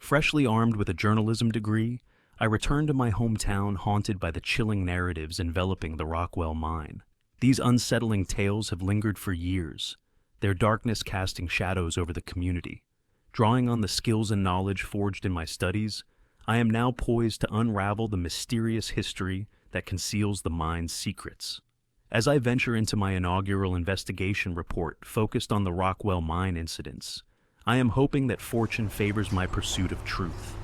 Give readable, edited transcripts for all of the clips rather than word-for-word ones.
Freshly armed with a journalism degree, I returned to my hometown haunted by the chilling narratives enveloping the Rockwell mine. These unsettling tales have lingered for years, their darkness casting shadows over the community. Drawing on the skills and knowledge forged in my studies, I am now poised to unravel the mysterious history that conceals the mine's secrets. As I venture into my inaugural investigation report focused on the Rockwell mine incidents, I am hoping that fortune favors my pursuit of truth.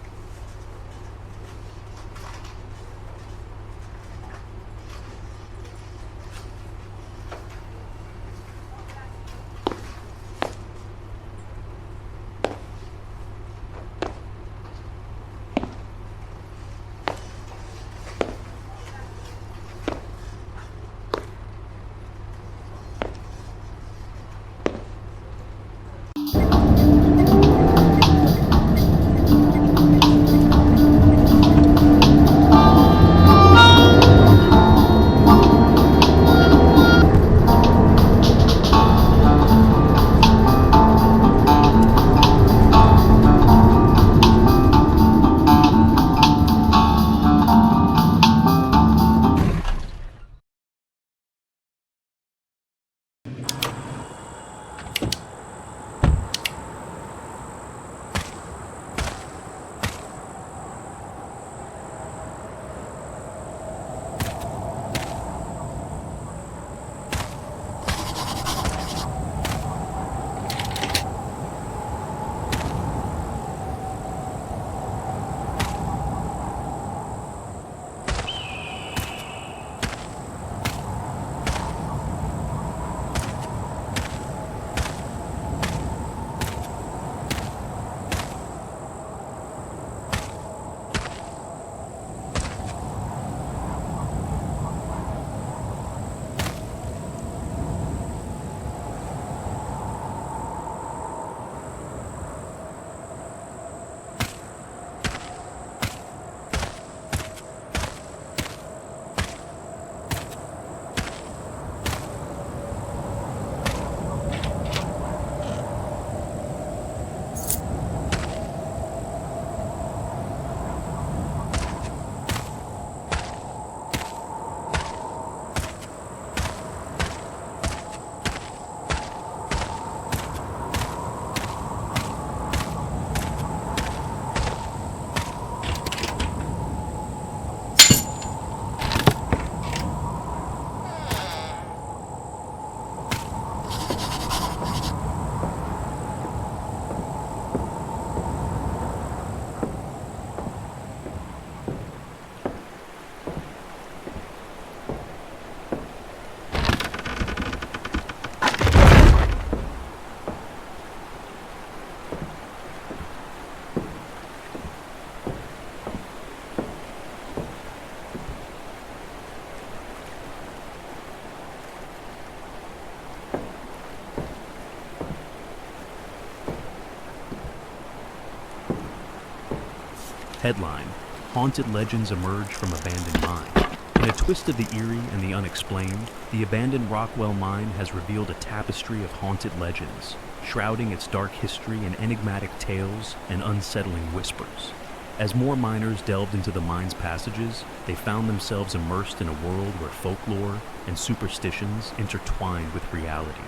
Headline: Haunted legends emerge from abandoned mine. In a twist of the eerie and the unexplained, the abandoned Rockwell mine has revealed a tapestry of haunted legends, shrouding its dark history in enigmatic tales and unsettling whispers. As more miners delved into the mine's passages, they found themselves immersed in a world where folklore and superstitions intertwined with reality.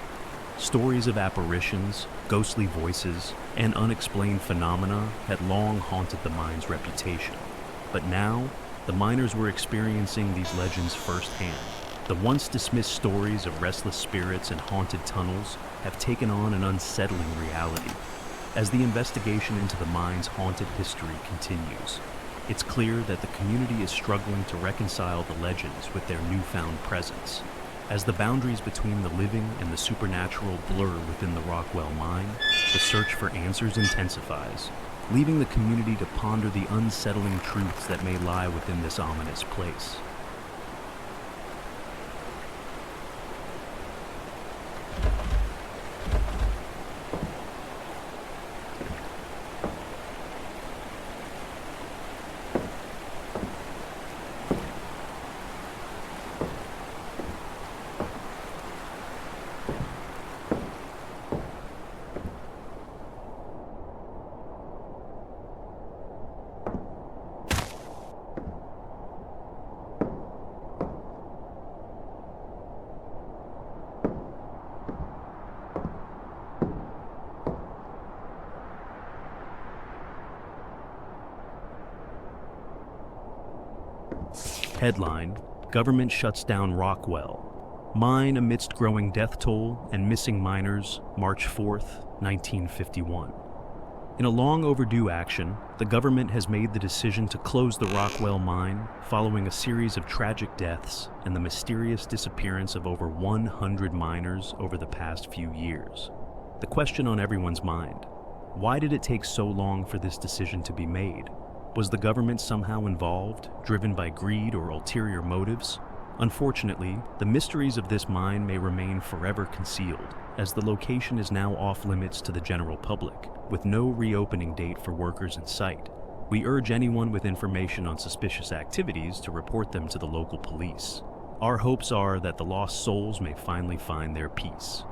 Stories of apparitions, ghostly voices, and unexplained phenomena had long haunted the mine's reputation. But now, the miners were experiencing these legends firsthand. The once dismissed stories of restless spirits and haunted tunnels have taken on an unsettling reality. As the investigation into the mine's haunted history continues, it's clear that the community is struggling to reconcile the legends with their newfound presence. As the boundaries between the living and the supernatural blur within the Rockwell mine, the search for answers intensifies, leaving the community to ponder the unsettling truths that may lie within this ominous place. Headline: Government shuts down Rockwell. Mine amidst growing death toll and missing miners, March 4th, 1951. In a long overdue action, the government has made the decision to close the Rockwell mine following a series of tragic deaths and the mysterious disappearance of over 100 miners over the past few years. The question on everyone's mind: why did it take so long for this decision to be made? Was the government somehow involved, driven by greed or ulterior motives? Unfortunately, the mysteries of this mine may remain forever concealed, as the location is now off limits to the general public, with no reopening date for workers in sight. We urge anyone with information on suspicious activities to report them to the local police. Our hopes are that the lost souls may finally find their peace.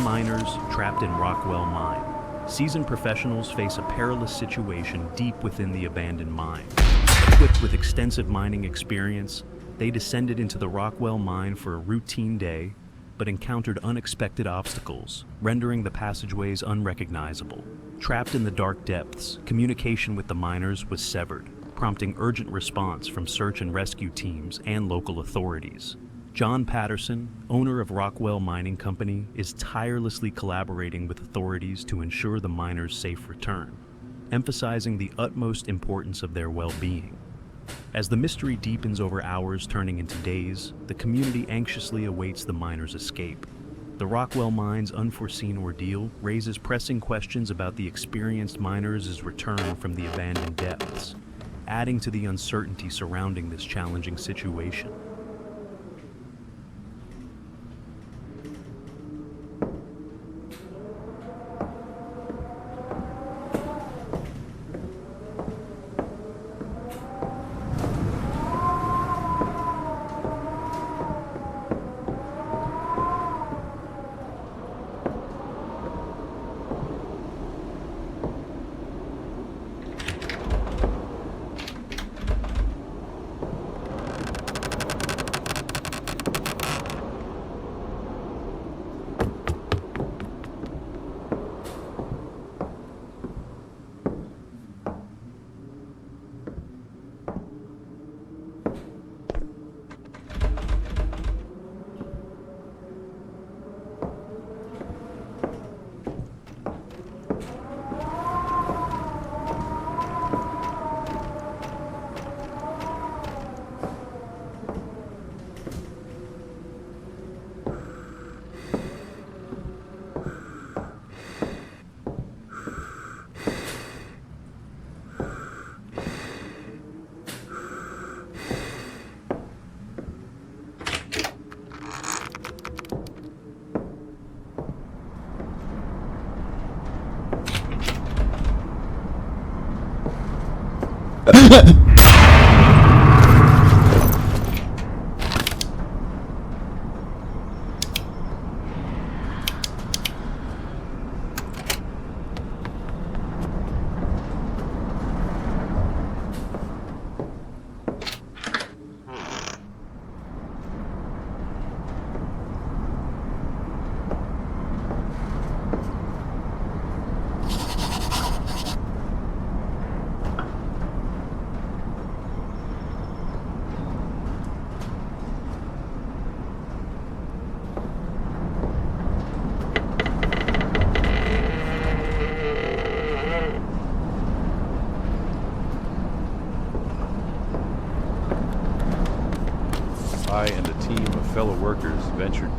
Miners trapped in Rockwell mine. Seasoned professionals face a perilous situation deep within the abandoned mine. Equipped with extensive mining experience, they descended into the Rockwell mine for a routine day, but encountered unexpected obstacles, rendering the passageways unrecognizable. Trapped in the dark depths, communication with the miners was severed, prompting urgent response from search and rescue teams and local authorities. John Patterson, owner of Rockwell Mining Company, is tirelessly collaborating with authorities to ensure the miners' safe return, emphasizing the utmost importance of their well-being. As the mystery deepens over hours turning into days, the community anxiously awaits the miners' escape. The Rockwell mine's unforeseen ordeal raises pressing questions about the experienced miners' return from the abandoned depths, adding to the uncertainty surrounding this challenging situation.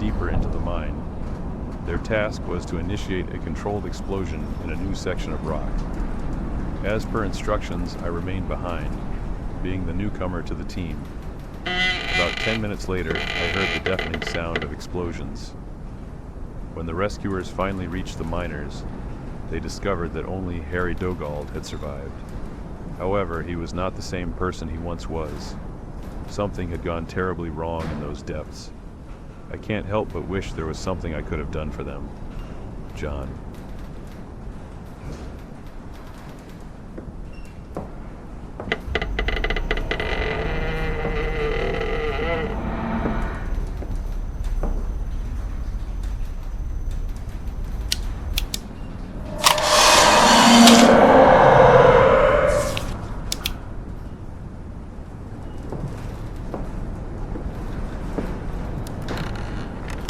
deeper into the mine. Their task was to initiate a controlled explosion in a new section of rock. As per instructions, I remained behind, being the newcomer to the team. About 10 minutes later, I heard the deafening sound of explosions. When the rescuers finally reached the miners, they discovered that only Harry Dogald had survived. However, he was not the same person he once was. Something had gone terribly wrong in those depths. I can't help but wish there was something I could have done for them. John.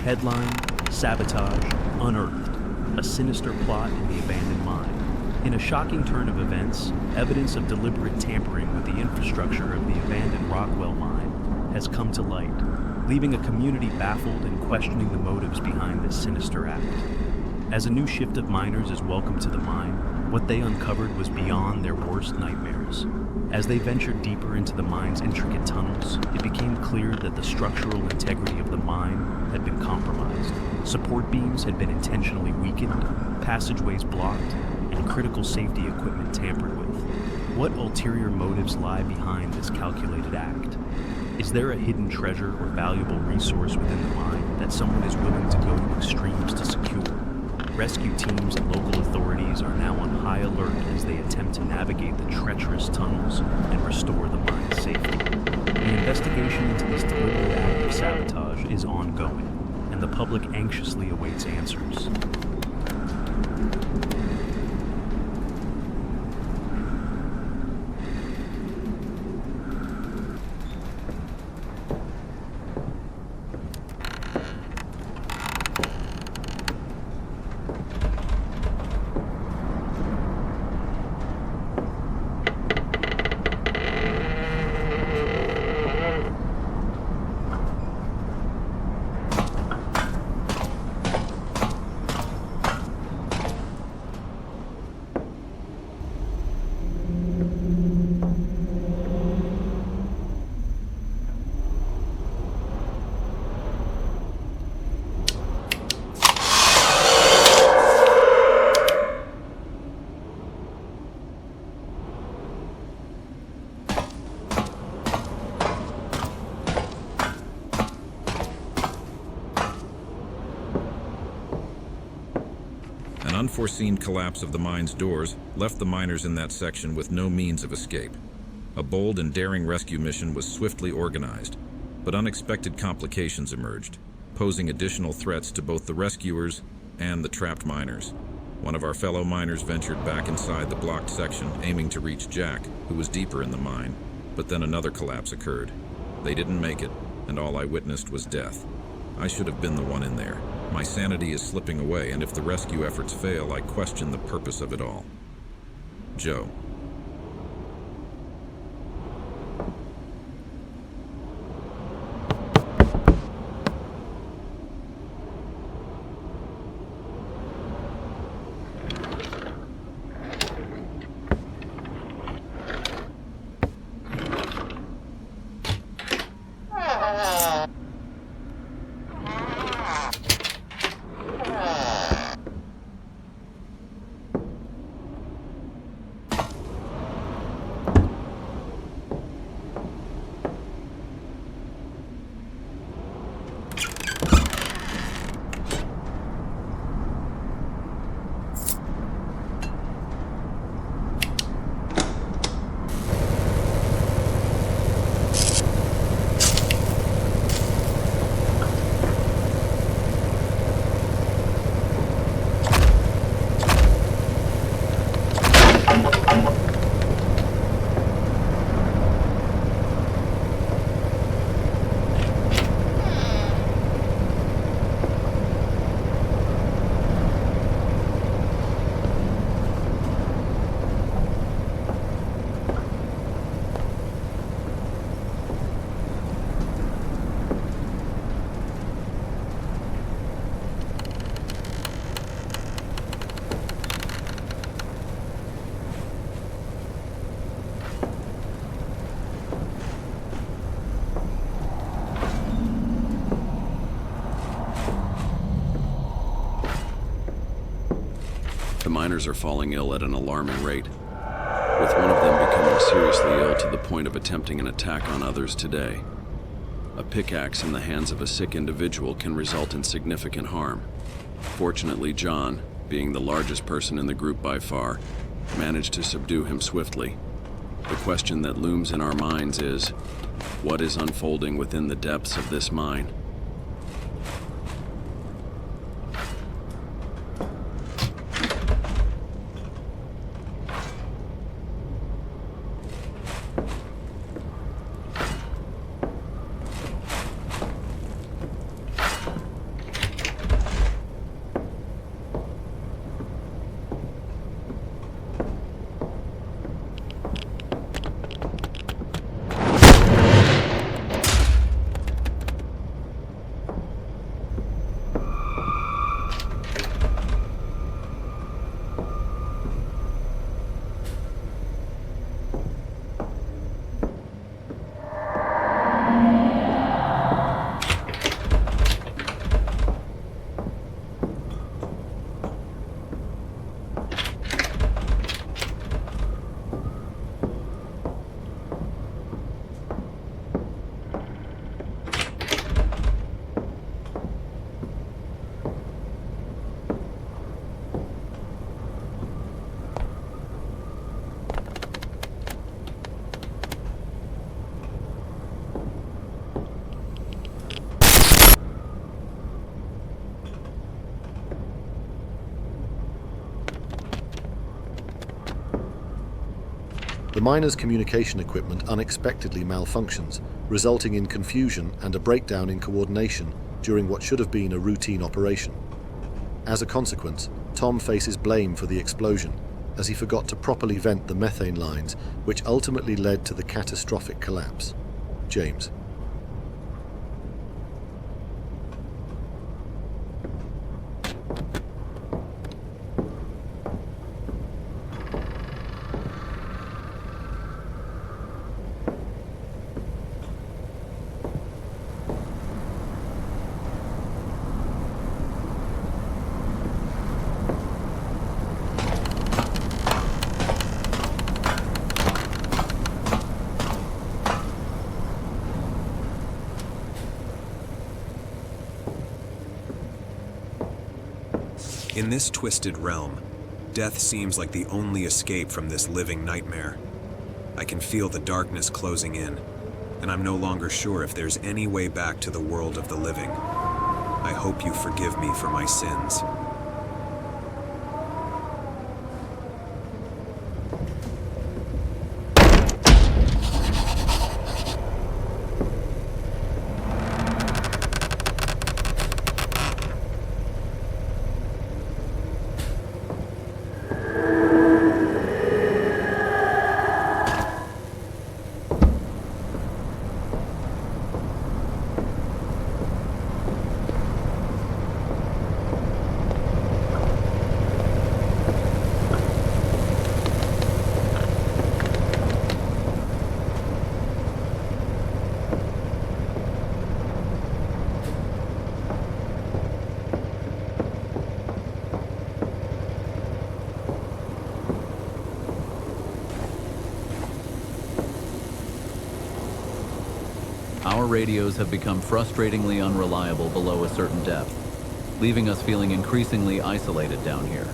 Headline: Sabotage Unearthed. A sinister plot in the abandoned mine. In a shocking turn of events, evidence of deliberate tampering with the infrastructure of the abandoned Rockwell mine has come to light, leaving a community baffled and questioning the motives behind this sinister act. As a new shift of miners is welcomed to the mine, what they uncovered was beyond their worst nightmares. As they ventured deeper into the mine's intricate tunnels, it became clear that the structural integrity of the mine had been compromised. Support beams had been intentionally weakened, passageways blocked, and critical safety equipment tampered with. What ulterior motives lie behind this calculated act? Is there a hidden treasure or valuable resource within the mine that someone is willing to go to extremes to secure? Rescue teams and local authorities are now on high alert as they attempt to navigate the treacherous tunnels and restore the mine's safety. The investigation into this deliberate act of sabotage is ongoing, and the public anxiously awaits answers. An unforeseen collapse of the mine's doors left the miners in that section with no means of escape. A bold and daring rescue mission was swiftly organized, but unexpected complications emerged, posing additional threats to both the rescuers and the trapped miners. One of our fellow miners ventured back inside the blocked section, aiming to reach Jack, who was deeper in the mine, but then another collapse occurred. They didn't make it, and all I witnessed was death. I should have been the one in there. My sanity is slipping away, and if the rescue efforts fail, I question the purpose of it all. Joe. The miners are falling ill at an alarming rate, with one of them becoming seriously ill to the point of attempting an attack on others today. A pickaxe in the hands of a sick individual can result in significant harm. Fortunately, John, being the largest person in the group by far, managed to subdue him swiftly. The question that looms in our minds is, what is unfolding within the depths of this mine? The miners' communication equipment unexpectedly malfunctions, resulting in confusion and a breakdown in coordination during what should have been a routine operation. As a consequence, Tom faces blame for the explosion, as he forgot to properly vent the methane lines, which ultimately led to the catastrophic collapse. James. In this twisted realm, death seems like the only escape from this living nightmare. I can feel the darkness closing in, and I'm no longer sure if there's any way back to the world of the living. I hope you forgive me for my sins. Our radios have become frustratingly unreliable below a certain depth, leaving us feeling increasingly isolated down here.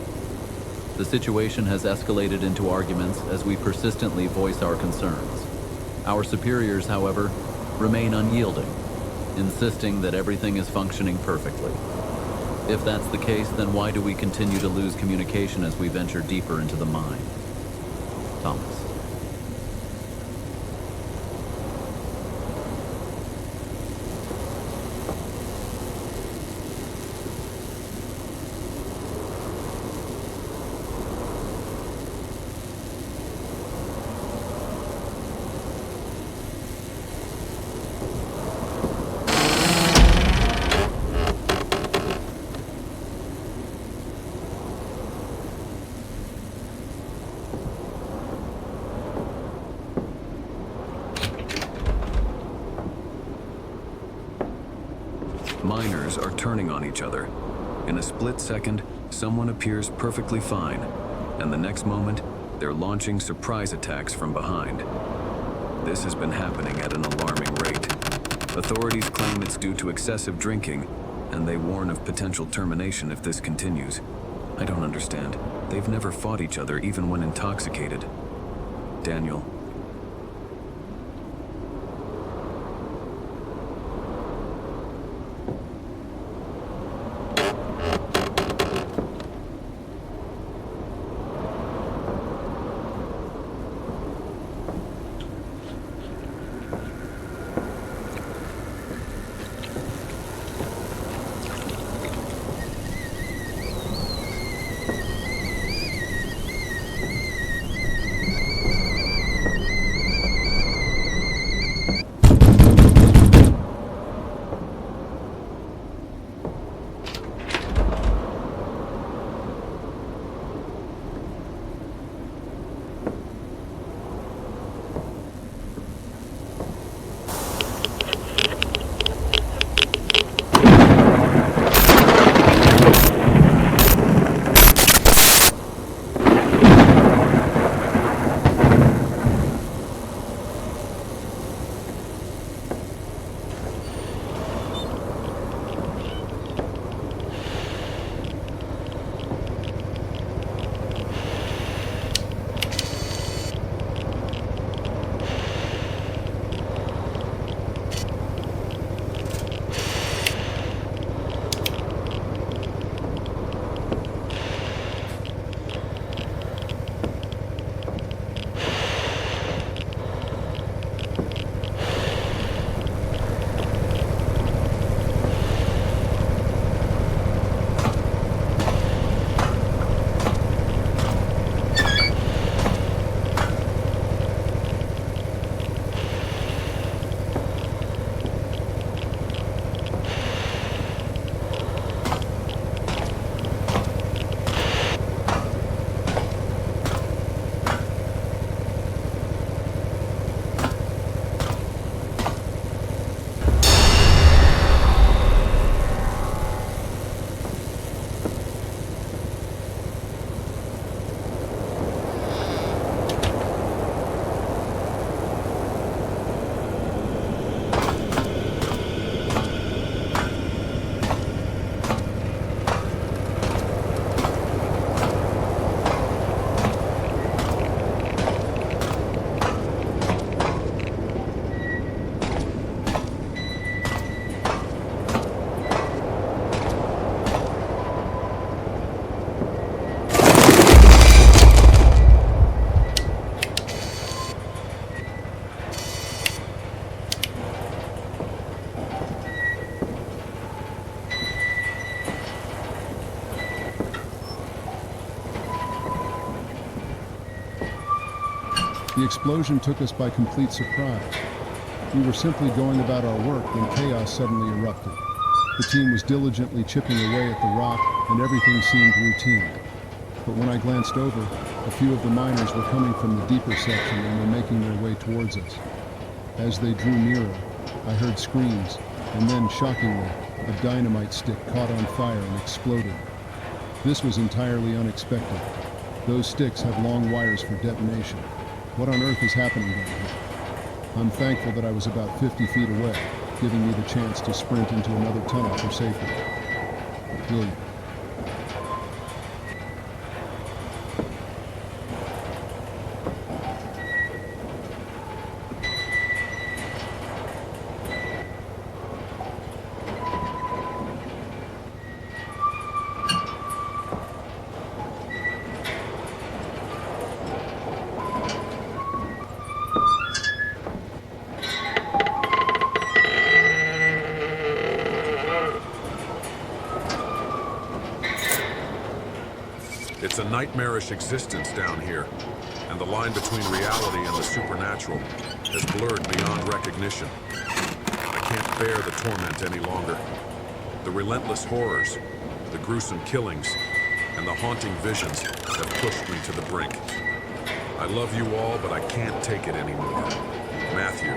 The situation has escalated into arguments as we persistently voice our concerns. Our superiors, however, remain unyielding, insisting that everything is functioning perfectly. If that's the case, then why do we continue to lose communication as we venture deeper into the mine? Thomas. Miners are turning on each other. In a split second, someone appears perfectly fine, and the next moment, they're launching surprise attacks from behind. This has been happening at an alarming rate. Authorities claim it's due to excessive drinking, and they warn of potential termination if this continues. I don't understand. They've never fought each other even when intoxicated. Daniel. The explosion took us by complete surprise. We were simply going about our work when chaos suddenly erupted. The team was diligently chipping away at the rock, and everything seemed routine. But when I glanced over, a few of the miners were coming from the deeper section and were making their way towards us. As they drew nearer, I heard screams, and then, shockingly, a dynamite stick caught on fire and exploded. This was entirely unexpected. Those sticks have long wires for detonation. What on earth is happening down here? I'm thankful that I was about 50 feet away, giving me the chance to sprint into another tunnel for safety. William. It's a nightmarish existence down here, and the line between reality and the supernatural has blurred beyond recognition. I can't bear the torment any longer. The relentless horrors, the gruesome killings, and the haunting visions have pushed me to the brink. I love you all, but I can't take it anymore. Matthew.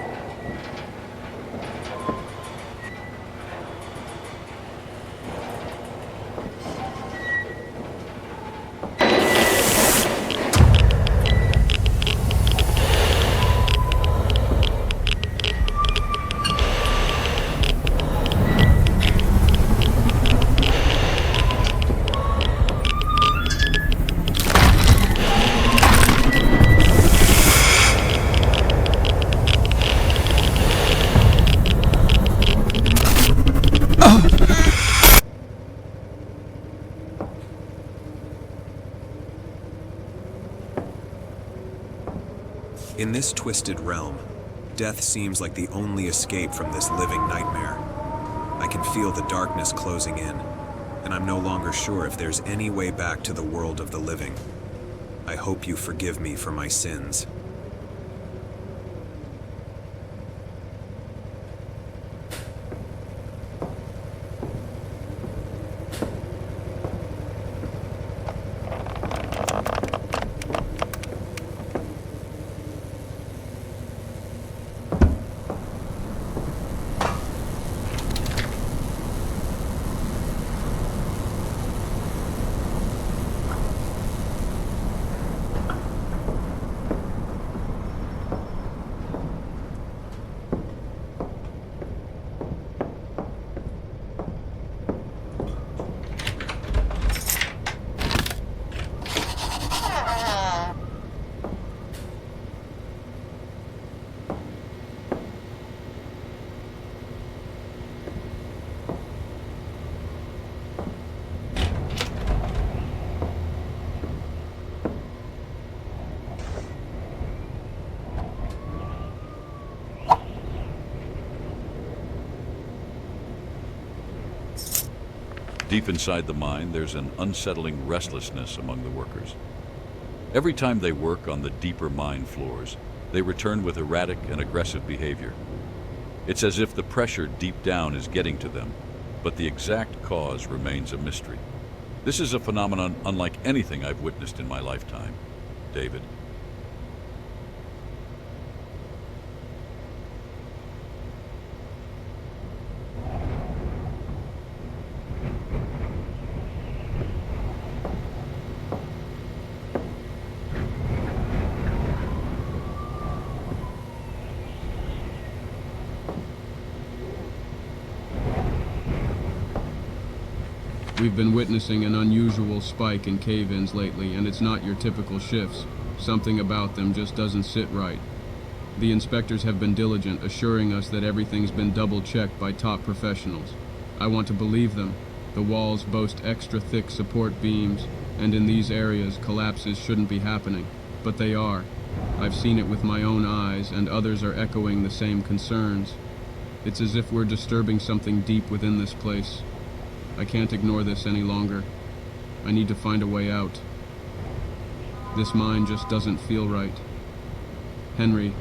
In this twisted realm, death seems like the only escape from this living nightmare. I can feel the darkness closing in, and I'm no longer sure if there's any way back to the world of the living. I hope you forgive me for my sins. Deep inside the mine, there's an unsettling restlessness among the workers. Every time they work on the deeper mine floors, they return with erratic and aggressive behavior. It's as if the pressure deep down is getting to them, but the exact cause remains a mystery. This is a phenomenon unlike anything I've witnessed in my lifetime, David. We've been witnessing an unusual spike in cave-ins lately, and it's not your typical shifts. Something about them just doesn't sit right. The inspectors have been diligent, assuring us that everything's been double-checked by top professionals. I want to believe them. The walls boast extra thick support beams, and in these areas, collapses shouldn't be happening. But they are. I've seen it with my own eyes, and others are echoing the same concerns. It's as if we're disturbing something deep within this place. I can't ignore this any longer. I need to find a way out. This mine just doesn't feel right. Henry.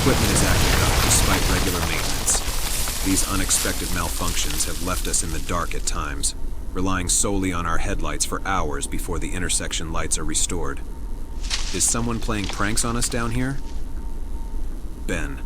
equipment is acting up despite regular maintenance. These unexpected malfunctions have left us in the dark at times, relying solely on our headlights for hours before the intersection lights are restored. Is someone playing pranks on us down here? Ben.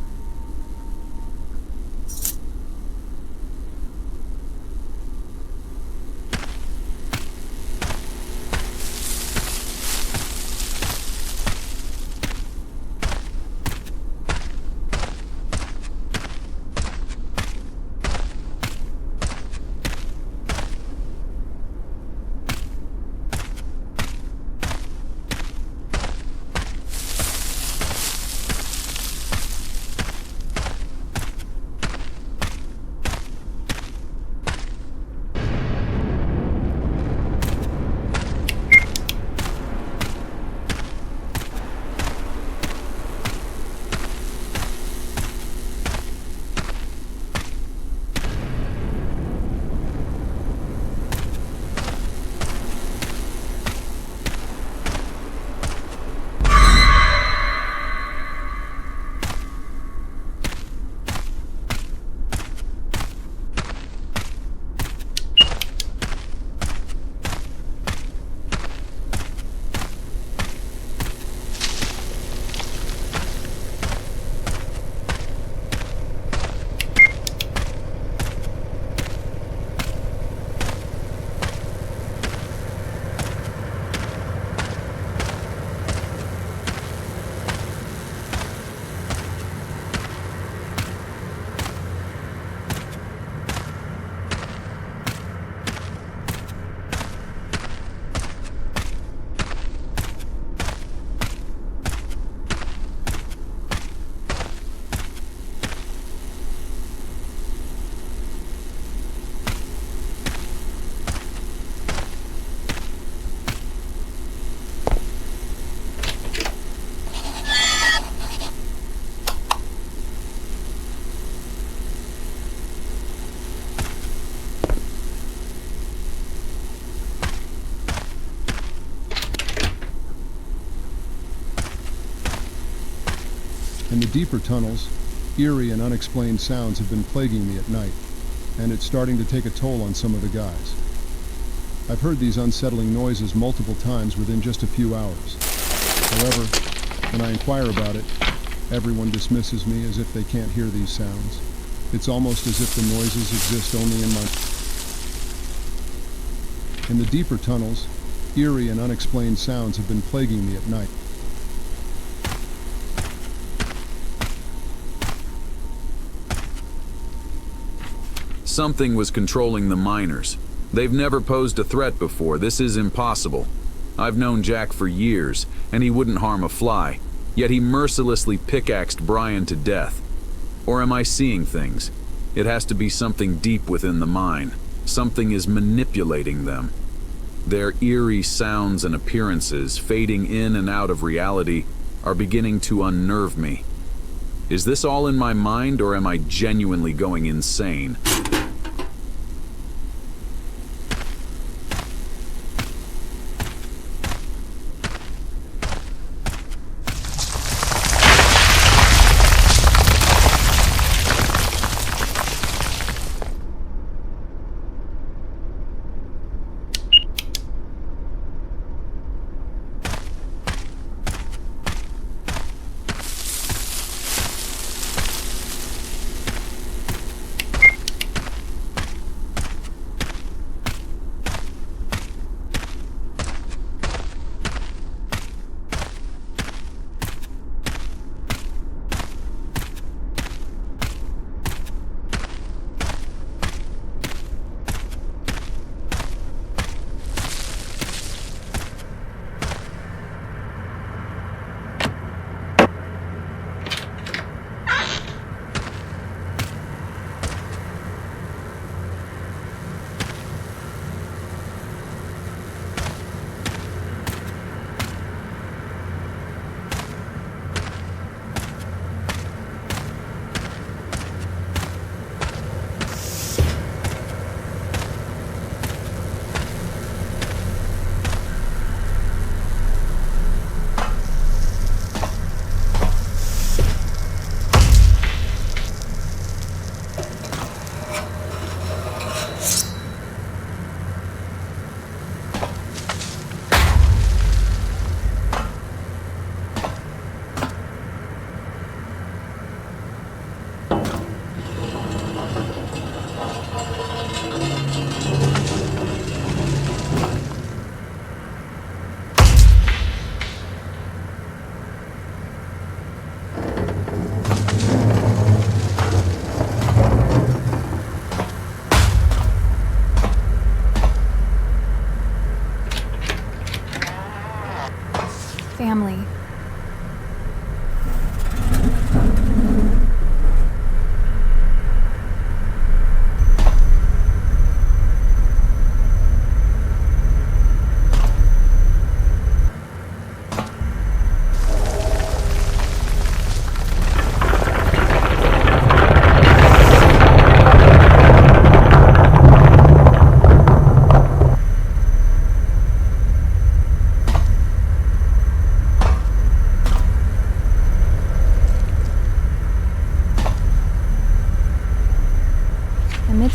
In the deeper tunnels, eerie and unexplained sounds have been plaguing me at night, and it's starting to take a toll on some of the guys. I've heard these unsettling noises multiple times within just a few hours. However, when I inquire about it, everyone dismisses me as if they can't hear these sounds. It's almost as if the noises exist only in my... In the deeper tunnels, eerie and unexplained sounds have been plaguing me at night. Something was controlling the miners. They've never posed a threat before. This is impossible. I've known Jack for years, and he wouldn't harm a fly. Yet he mercilessly pickaxed Brian to death. Or am I seeing things? It has to be something deep within the mine. Something is manipulating them. Their eerie sounds and appearances, fading in and out of reality, are beginning to unnerve me. Is this all in my mind, or am I genuinely going insane?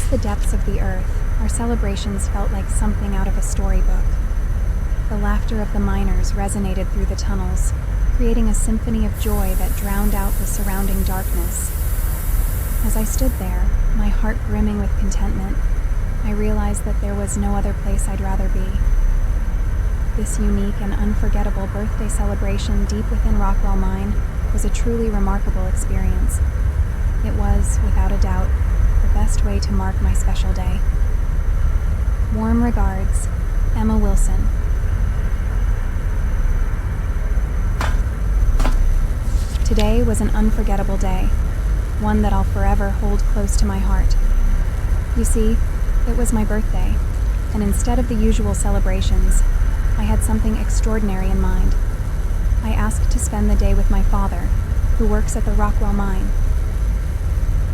Amidst the depths of the earth, our celebrations felt like something out of a storybook. The laughter of the miners resonated through the tunnels, creating a symphony of joy that drowned out the surrounding darkness. As I stood there, my heart brimming with contentment, I realized that there was no other place I'd rather be. This unique and unforgettable birthday celebration deep within Rockwell Mine was a truly remarkable experience. It was, without a doubt, the best way to mark my special day. Warm regards, Emma Wilson. Today was an unforgettable day, one that I'll forever hold close to my heart. You see, it was my birthday, and instead of the usual celebrations, I had something extraordinary in mind. I asked to spend the day with my father, who works at the Rockwell Mine.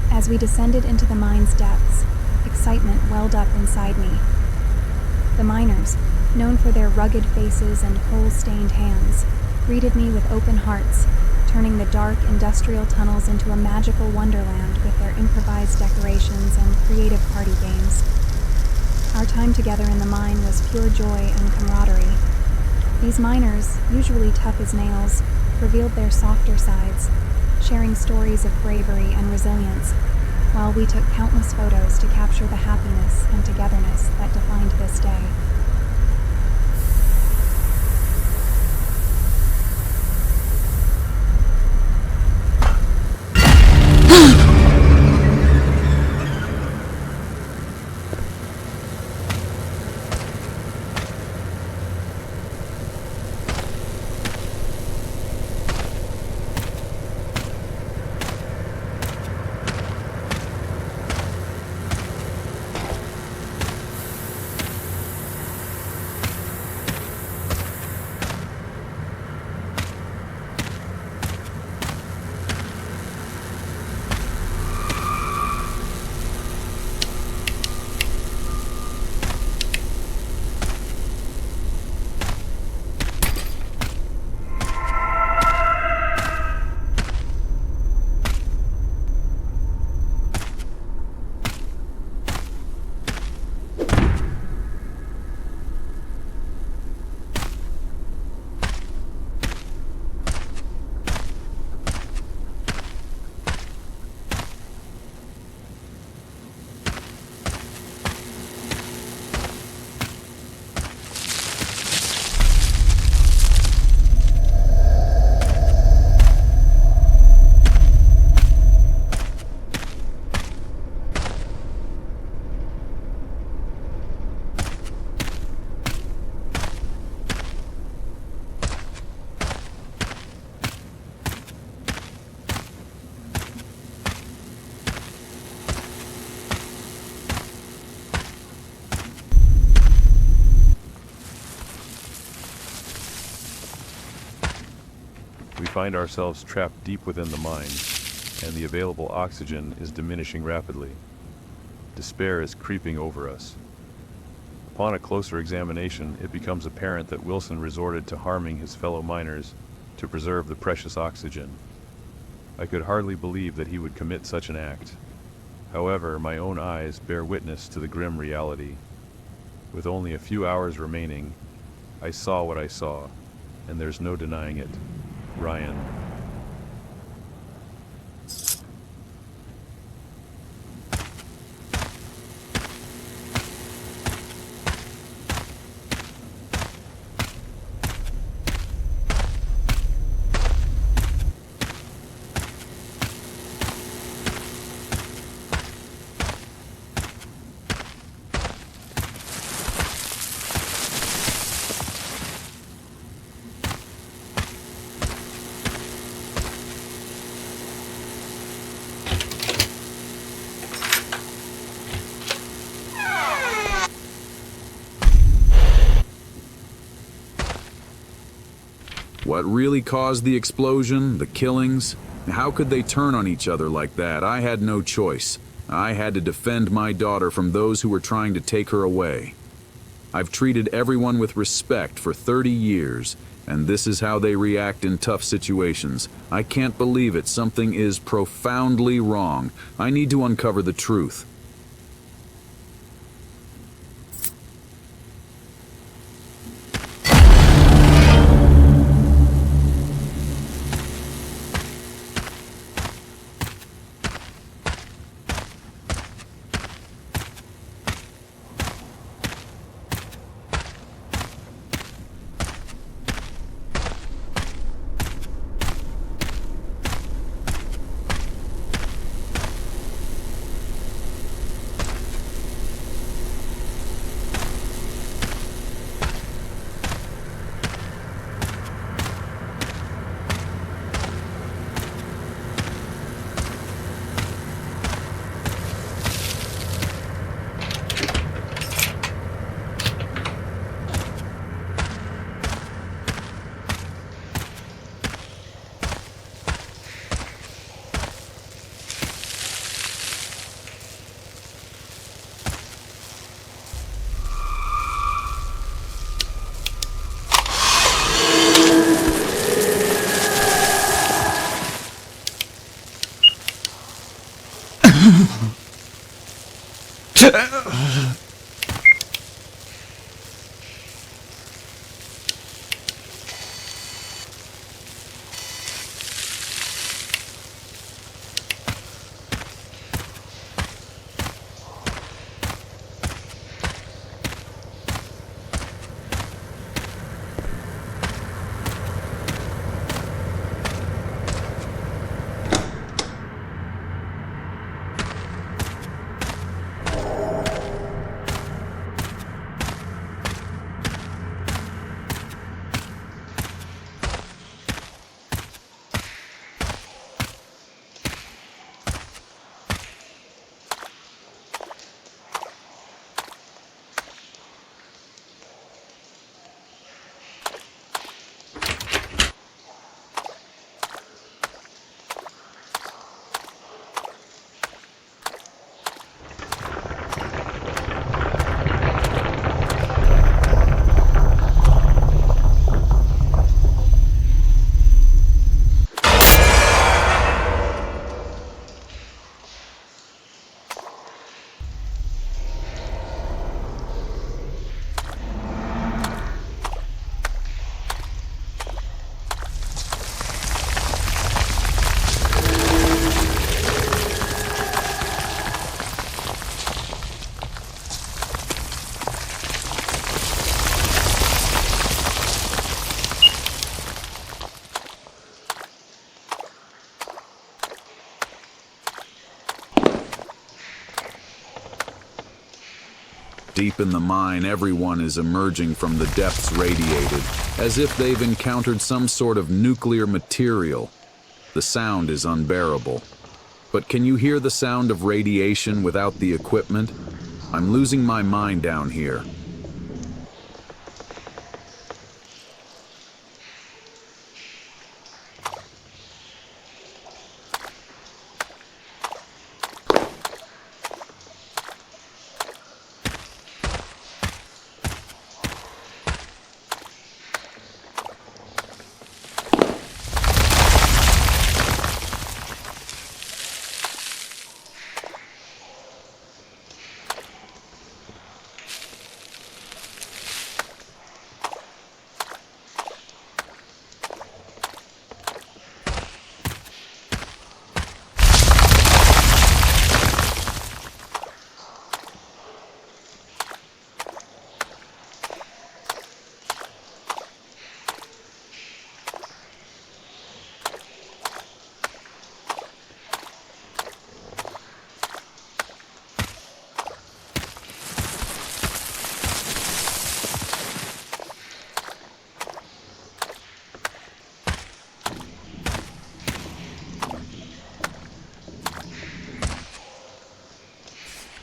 As we descended into the mine's depths, excitement welled up inside me. The miners, known for their rugged faces and coal-stained hands, greeted me with open hearts, turning the dark industrial tunnels into a magical wonderland with their improvised decorations and creative party games. Our time together in the mine was pure joy and camaraderie. These miners, usually tough as nails, revealed their softer sides, sharing stories of bravery and resilience, while we took countless photos to capture the happiness and togetherness that defined this day. We find ourselves trapped deep within the mine, and the available oxygen is diminishing rapidly. Despair is creeping over us. Upon a closer examination, it becomes apparent that Wilson resorted to harming his fellow miners to preserve the precious oxygen. I could hardly believe that he would commit such an act. However, my own eyes bear witness to the grim reality. With only a few hours remaining, I saw what I saw, and there's no denying it. Ryan. What really caused the explosion, the killings? How could they turn on each other like that? I had no choice. I had to defend my daughter from those who were trying to take her away. I've treated everyone with respect for 30 years, and this is how they react in tough situations. I can't believe it. Something is profoundly wrong. I need to uncover the truth. Deep in the mine, everyone is emerging from the depths radiated, as if they've encountered some sort of nuclear material. The sound is unbearable. But can you hear the sound of radiation without the equipment? I'm losing my mind down here.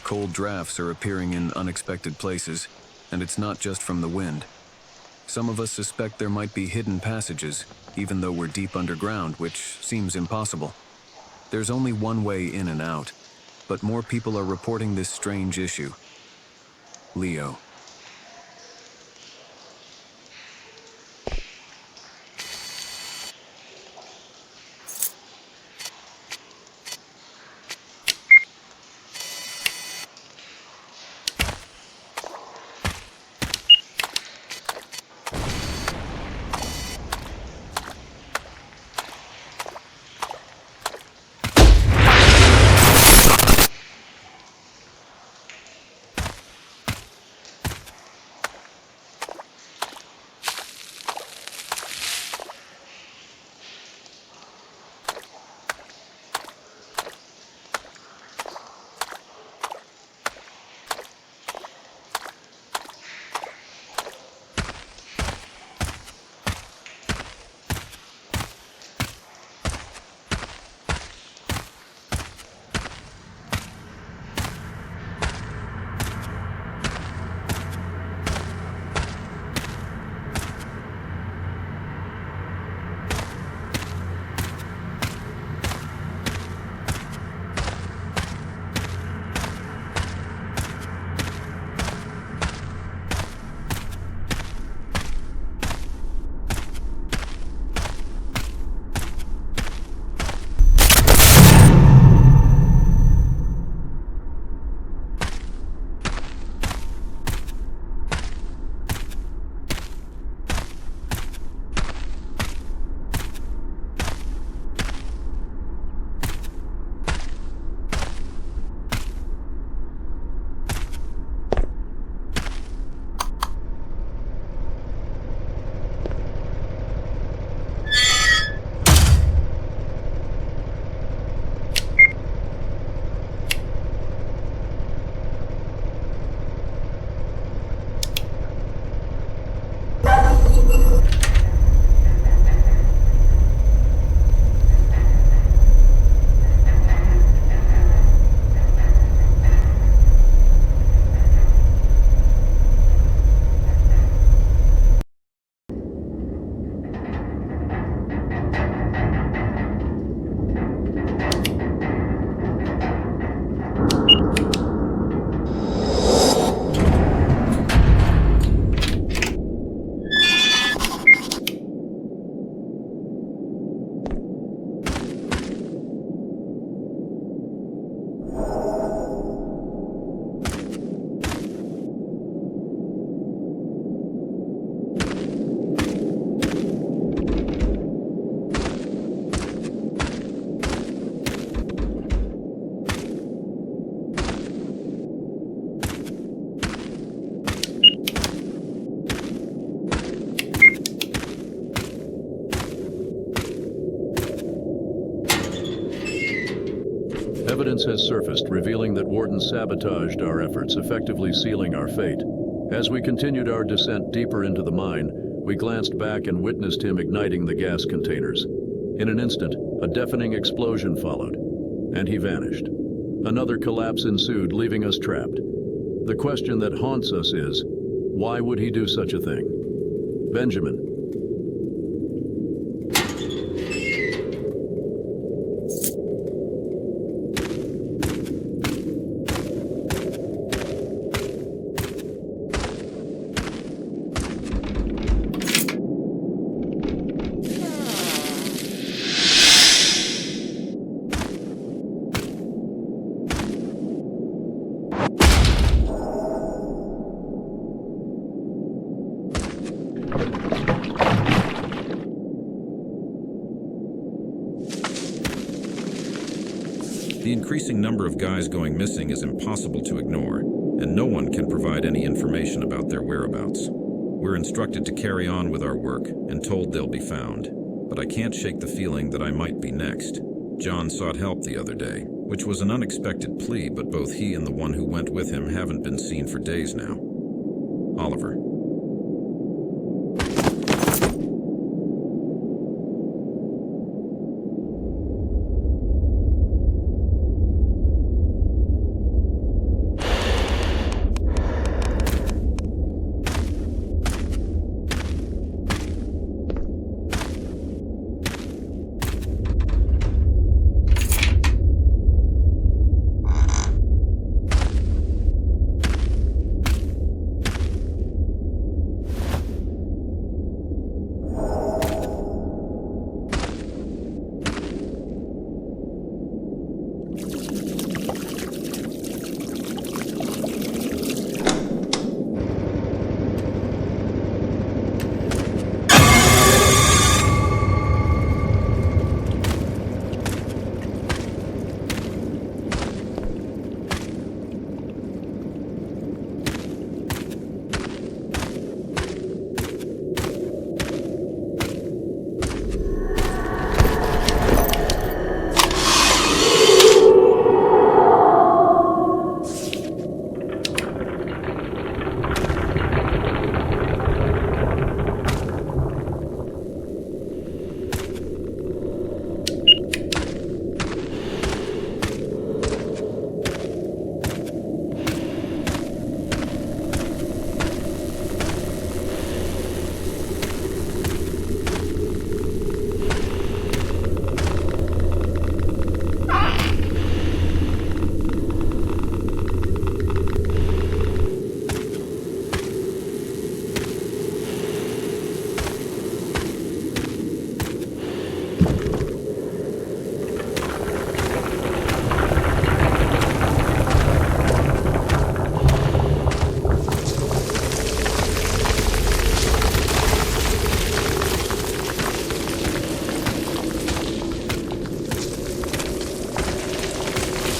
Cold drafts are appearing in unexpected places, and it's not just from the wind. Some of us suspect there might be hidden passages, even though we're deep underground, which seems impossible. There's only one way in and out, but more people are reporting this strange issue. Leo. Evidence has surfaced revealing that Warden sabotaged our efforts, effectively sealing our fate. As we continued our descent deeper into the mine, we glanced back and witnessed him igniting the gas containers. In an instant, a deafening explosion followed, and he vanished. Another collapse ensued, leaving us trapped. The question that haunts us is, why would he do such a thing? Benjamin. The increasing number of guys going missing is impossible to ignore, and no one can provide any information about their whereabouts. We're instructed to carry on with our work and told they'll be found, but I can't shake the feeling that I might be next. John sought help the other day, which was an unexpected plea, but both he and the one who went with him haven't been seen for days now. Oliver.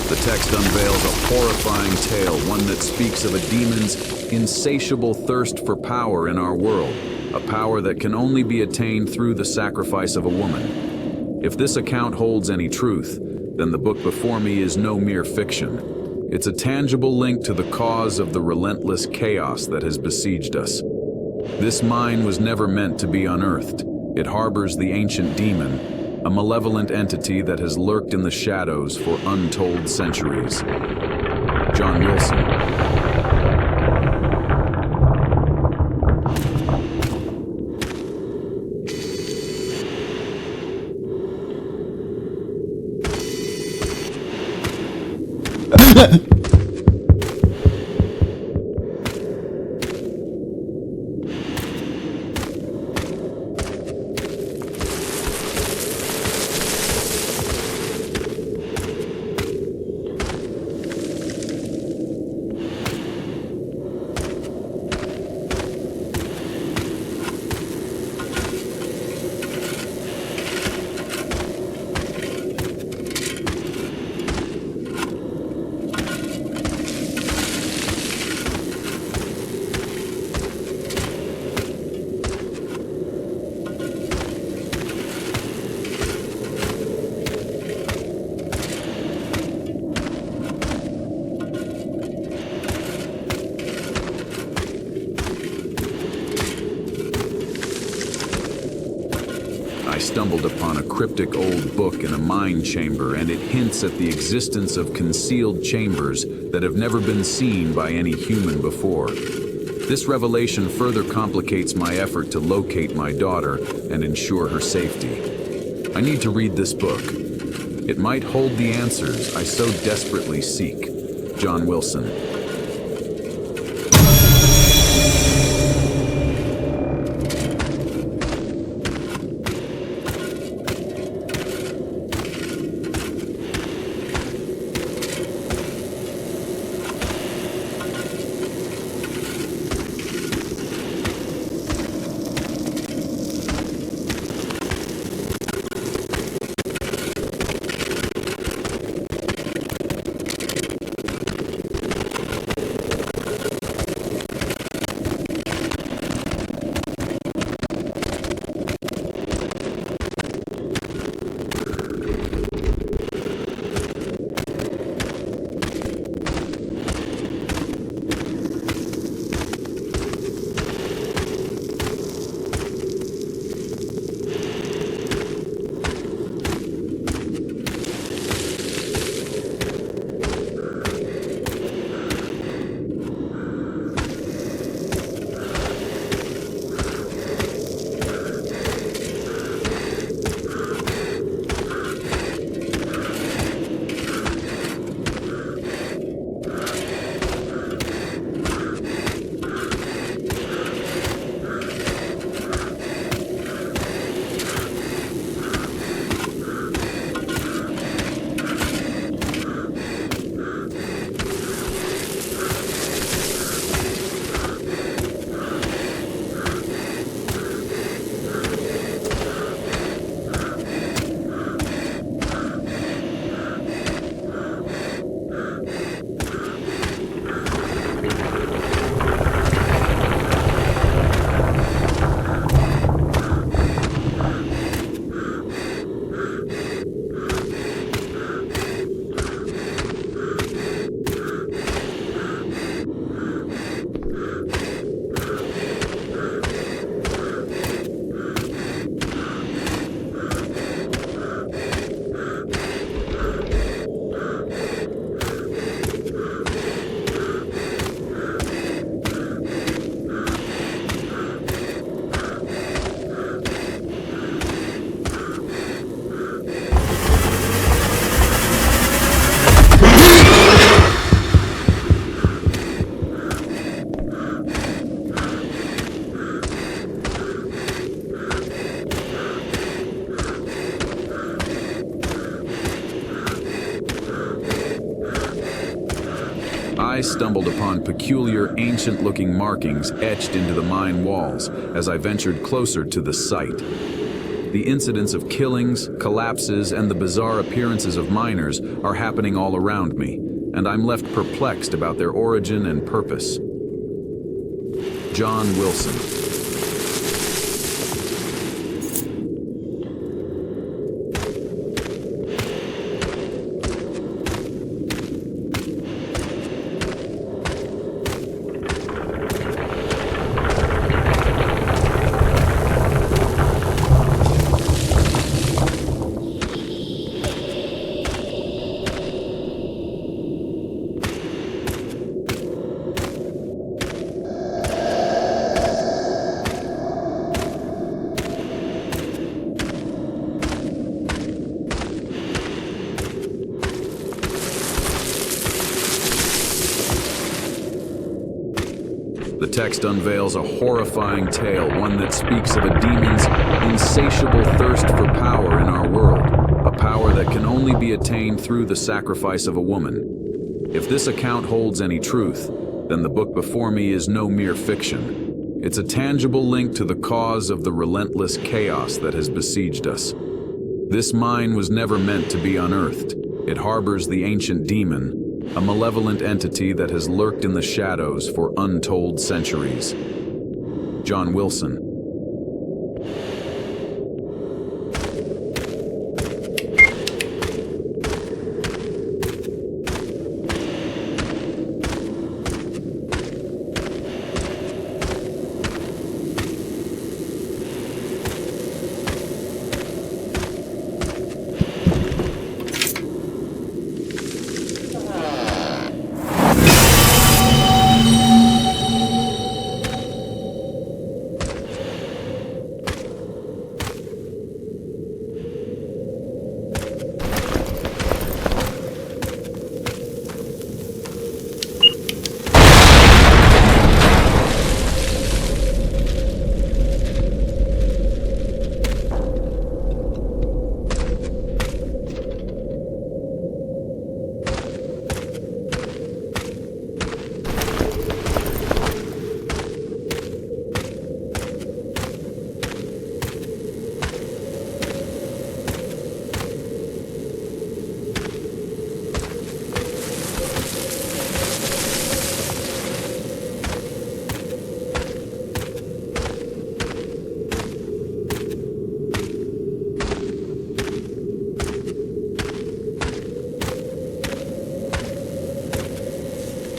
The text unveils a horrifying tale, one that speaks of a demon's insatiable thirst for power in our world, a power that can only be attained through the sacrifice of a woman. If this account holds any truth, then the book before me is no mere fiction. It's a tangible link to the cause of the relentless chaos that has besieged us. This mine was never meant to be unearthed. It harbors the ancient demon, a malevolent entity that has lurked in the shadows for untold centuries. John Wilson. stumbled upon a cryptic old book in a mine chamber, and it hints at the existence of concealed chambers that have never been seen by any human before. This revelation further complicates my effort to locate my daughter and ensure her safety. I need to read this book. It might hold the answers I so desperately seek. John Wilson. I stumbled upon peculiar, ancient-looking markings etched into the mine walls as I ventured closer to the site. The incidents of killings, collapses, and the bizarre appearances of miners are happening all around me, and I'm left perplexed about their origin and purpose. John Wilson. The text unveils a horrifying tale, one that speaks of a demon's insatiable thirst for power in our world, a power that can only be attained through the sacrifice of a woman. If this account holds any truth, then the book before me is no mere fiction. It's a tangible link to the cause of the relentless chaos that has besieged us. This mine was never meant to be unearthed. It harbors the ancient demon, a malevolent entity that has lurked in the shadows for untold centuries. John Wilson.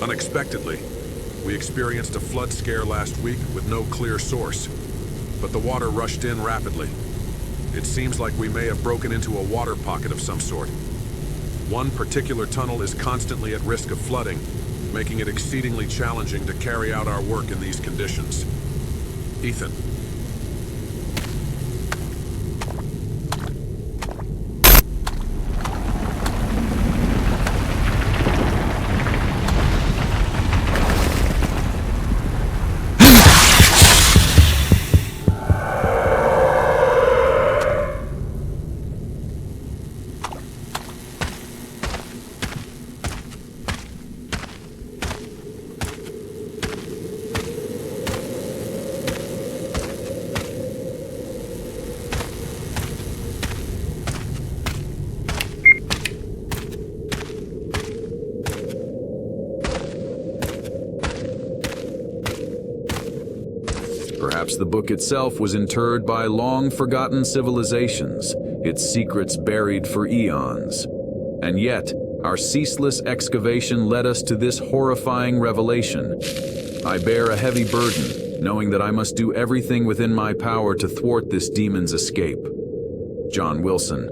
Unexpectedly, we experienced a flood scare last week with no clear source, but the water rushed in rapidly. It seems like we may have broken into a water pocket of some sort. One particular tunnel is constantly at risk of flooding, making it exceedingly challenging to carry out our work in these conditions. Ethan. Perhaps the book itself was interred by long-forgotten civilizations, its secrets buried for eons. And yet, our ceaseless excavation led us to this horrifying revelation. I bear a heavy burden, knowing that I must do everything within my power to thwart this demon's escape. John Wilson.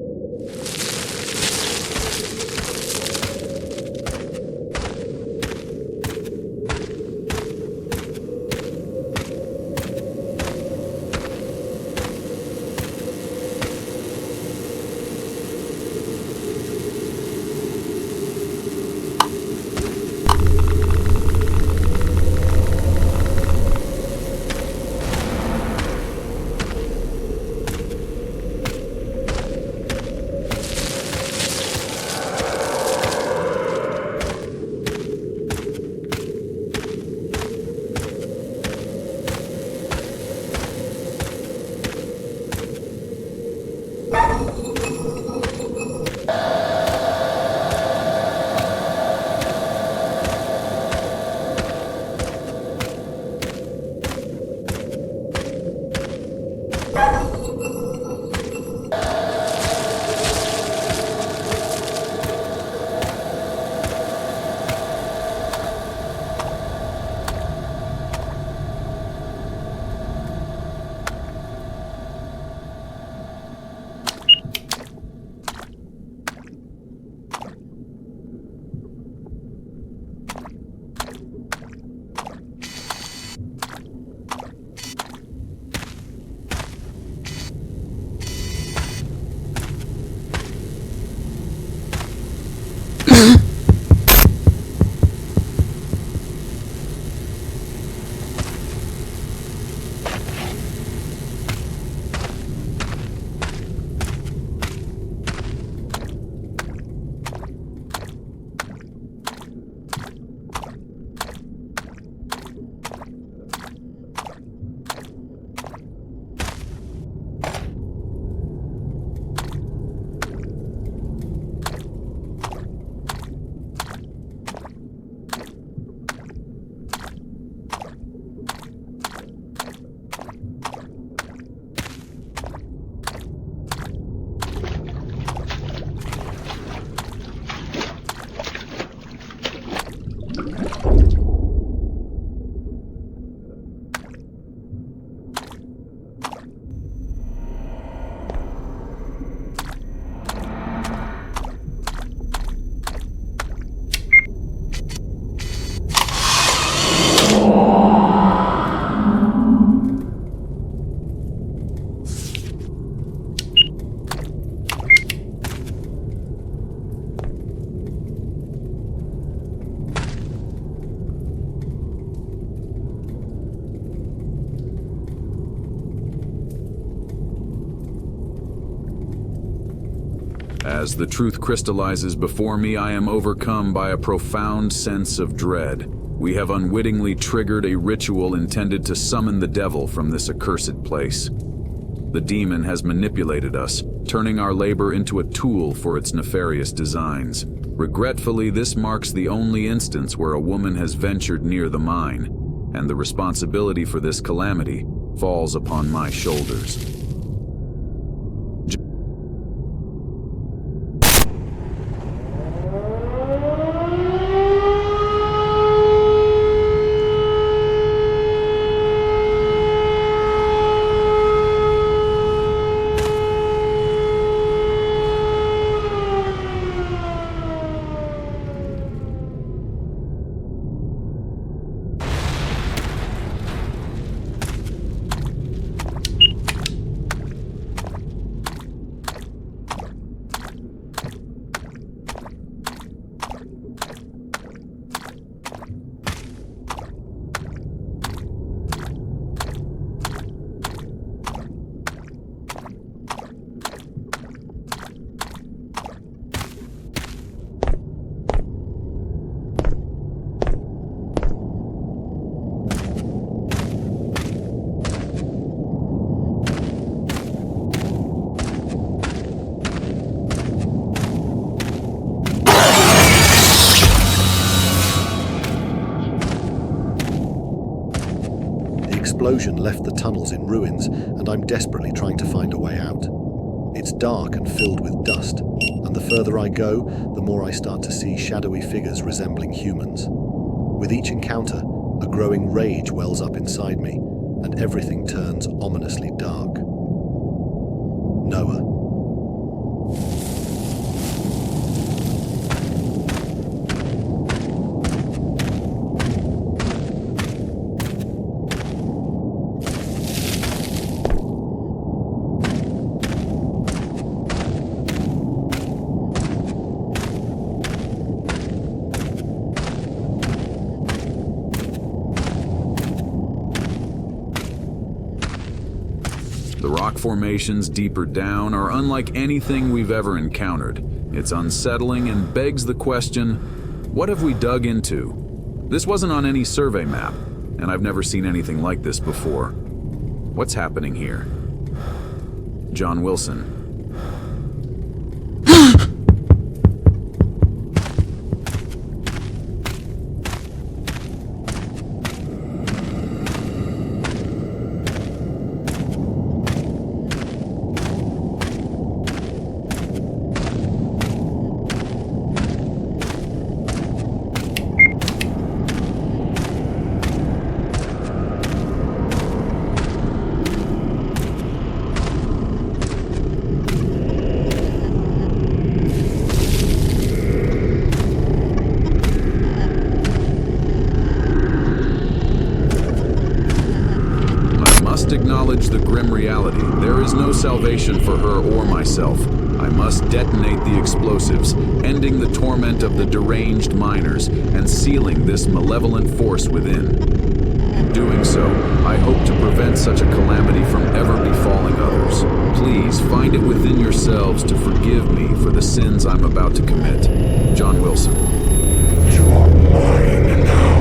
As the truth crystallizes before me, I am overcome by a profound sense of dread. We have unwittingly triggered a ritual intended to summon the devil from this accursed place. The demon has manipulated us, turning our labor into a tool for its nefarious designs. Regretfully, this marks the only instance where a woman has ventured near the mine, and the responsibility for this calamity falls upon my shoulders. explosion left the tunnels in ruins, and I'm desperately trying to find a way out. It's dark and filled with dust, and the further I go, the more I start to see shadowy figures resembling humans. With each encounter, a growing rage wells up inside me, and everything turns ominously dark. Noah. The rock formations deeper down are unlike anything we've ever encountered. It's unsettling and begs the question, what have we dug into? This wasn't on any survey map, and I've never seen anything like this before. What's happening here? John Wilson. Acknowledge the grim reality. There is no salvation for her or myself. I must detonate the explosives, ending the torment of the deranged miners and sealing this malevolent force within. In doing so, I hope to prevent such a calamity from ever befalling others. Please find it within yourselves to forgive me for the sins I'm about to commit. John Wilson. You are mine now.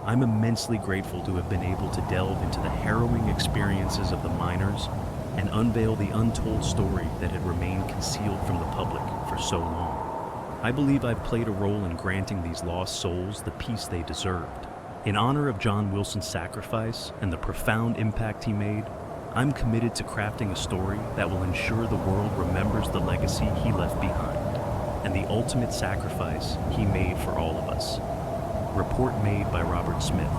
I'm immensely grateful to have been able to delve into the harrowing experiences of the miners and unveil the untold story that had remained concealed from the public for so long. I believe I've played a role in granting these lost souls the peace they deserved. In honor of John Wilson's sacrifice and the profound impact he made, I'm committed to crafting a story that will ensure the world remembers the legacy he left behind and the ultimate sacrifice he made for all of us. Report made by Robert Smith.